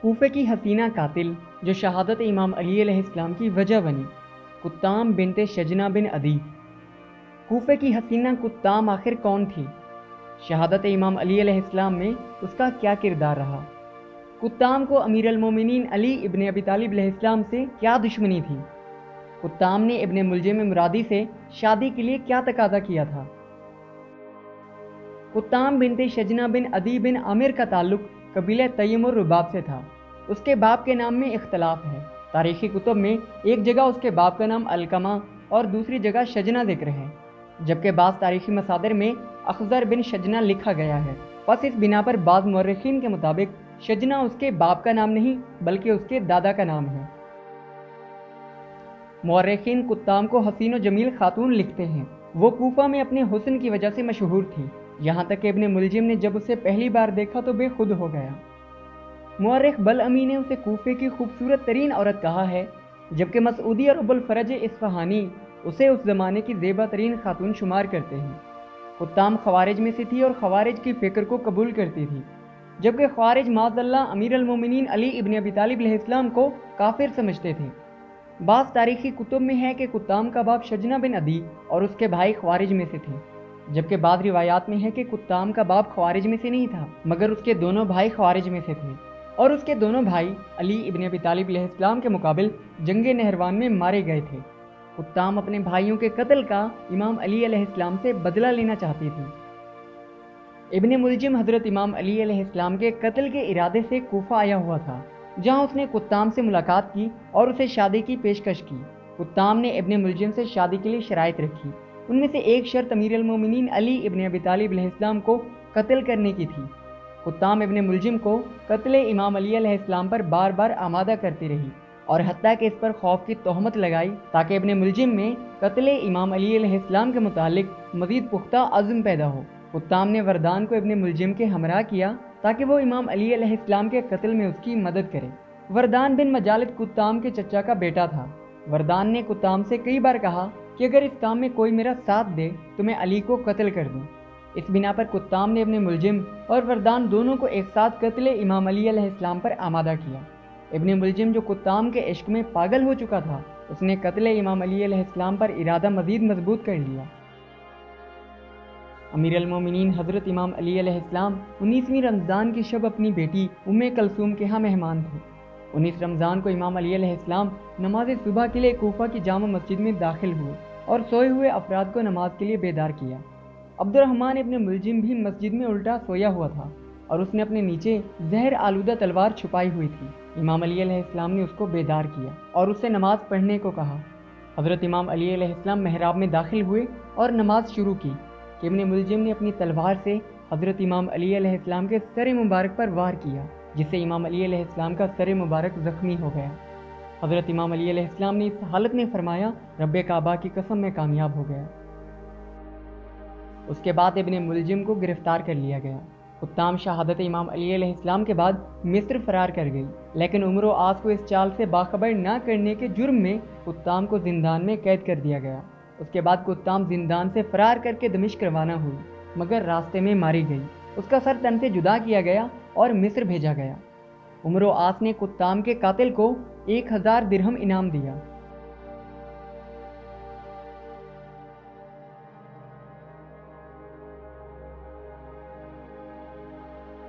کوفے کی حسینہ قاتل جو شہادت امام علی علیہ السلام کی وجہ بنی، کتام بنت شجنہ بن عدی۔ کوفے کی حسینہ کتام آخر کون تھی؟ شہادت امام علی علیہ السلام میں اس کا کیا کردار رہا؟ کتام کو امیر المومنین علی ابن ابی طالب علیہ السلام سے کیا دشمنی تھی؟ کتام نے ابن ملجم مرادی سے شادی کے لیے کیا تقاضا کیا تھا؟ کتام بنت شجنہ بن عدی بن عامر کا تعلق قبیلہ تیم الرباب سے تھا۔ اس کے باپ کے نام میں اختلاف ہے۔ تاریخی کتب میں ایک جگہ اس کے باپ کا نام علقمہ اور دوسری جگہ شجنہ ذکر ہے، جبکہ بعض تاریخی مصادر میں اخضر بن شجنہ لکھا گیا ہے۔ پس اس بنا پر بعض مورخین کے مطابق شجنہ اس کے باپ کا نام نہیں بلکہ اس کے دادا کا نام ہے۔ مورخین کتام کو حسین و جمیل خاتون لکھتے ہیں۔ وہ کوفہ میں اپنے حسن کی وجہ سے مشہور تھی، یہاں تک کہ ابن ملجم نے جب اسے پہلی بار دیکھا تو بے خود ہو گیا۔ مورخ بلعمی نے اسے کوفے کی خوبصورت ترین عورت کہا ہے، جبکہ مسعودی اور ابو الفرج اصفہانی اسے اس زمانے کی زیبا ترین خاتون شمار کرتے ہیں۔ کتام خوارج میں سے تھی اور خوارج کی فکر کو قبول کرتی تھی، جبکہ خوارج معاذ اللہ امیر المومنین علی ابن ابی طالب علیہ السلام کو کافر سمجھتے تھے۔ بعض تاریخی کتب میں ہے کہ کتام کا باپ شجنہ بن عدی اور اس کے بھائی خوارج میں سے تھے، جبکہ بعض روایات میں ہے کہ کتام کا باپ خوارج میں سے نہیں تھا مگر اس کے دونوں بھائی خوارج میں سے تھے، اور اس کے دونوں بھائی علی ابن ابی طالب علیہ السلام کے مقابل جنگ نہروان میں مارے گئے تھے۔ کتام اپنے بھائیوں کے قتل کا امام علی علیہ السلام سے بدلہ لینا چاہتی تھی۔ ابن ملجم حضرت امام علی علیہ السلام کے قتل کے ارادے سے کوفہ آیا ہوا تھا، جہاں اس نے کتام سے ملاقات کی اور اسے شادی کی پیشکش کی۔ کتام نے ابن ملجم سے شادی کے لیے شرائط رکھی۔ ان میں سے ایک شرط امیر المومنین علی ابن ابی طالب علیہ السلام کو قتل کرنے کی تھی۔ کتام ابن ملجم کو قتل امام علی علیہ السلام پر بار بار آمادہ کرتی رہی اور حتیٰ کہ اس پر خوف کی تہمت لگائی تاکہ ابن ملجم میں قتل امام علی علیہ السلام کے متعلق مزید پختہ عزم پیدا ہو۔ کتام نے وردان کو ابن ملجم کے ہمراہ کیا تاکہ وہ امام علی علیہ السلام کے قتل میں اس کی مدد کرے۔ وردان بن مجالد کتام کے چچا کا بیٹا تھا۔ وردان نے کتام سے کئی بار کہا کہ اگر اس کام میں کوئی میرا ساتھ دے تو میں علی کو قتل کر دوں۔ اس بنا پر کتام نے ابن ملجم اور وردان دونوں کو ایک ساتھ قتل امام علی علیہ السلام پر آمادہ کیا۔ ابن ملجم جو کتام کے عشق میں پاگل ہو چکا تھا، اس نے قتل امام علی علیہ السلام پر ارادہ مزید مضبوط کر لیا۔ امیر المومنین حضرت امام علی علیہ السلام 19ویں رمضان کی شب اپنی بیٹی ام کلثوم کے ہاں مہمان تھے۔ 19 رمضان کو امام علی علیہ السلام نماز صبح کے لیے کوفہ کی جامع مسجد میں داخل ہوئے اور سوئے ہوئے افراد کو نماز کے لیے بیدار کیا۔ عبد الرحمن ابن ملجم بھی مسجد میں الٹا سویا ہوا تھا اور اس نے اپنے نیچے زہر آلودہ تلوار چھپائی ہوئی تھی۔ امام علی علیہ السلام نے اس کو بیدار کیا اور اس سے نماز پڑھنے کو کہا۔ حضرت امام علی علیہ السلام محراب میں داخل ہوئے اور نماز شروع کی کہ ابن ملجم نے اپنی تلوار سے حضرت امام علی علیہ السلام کے سر مبارک پر وار کیا، جس سے امام علی علیہ السلام کا سر مبارک زخمی ہو گیا۔ حضرت امام علی علیہ السلام نے اس حالت میں فرمایا، رب کعبہ کی قسم میں کامیاب ہو گیا۔ اس کے بعد ابن ملجم کو گرفتار کر لیا گیا۔ کتام شہادت امام علی علیہ السلام کے بعد مصر فرار کر گئی، لیکن عمرو و عاص کو اس چال سے باخبر نہ کرنے کے جرم میں کتام کو زندان میں قید کر دیا گیا۔ اس کے بعد کتام زندان سے فرار کر کے دمشق روانہ ہوئی، مگر راستے میں ماری گئی۔ اس کا سر تن سے جدا کیا گیا اور مصر بھیجا گیا۔ عمرو و عاص نے کتام کے قاتل کو 1000 درہم انعام دیا۔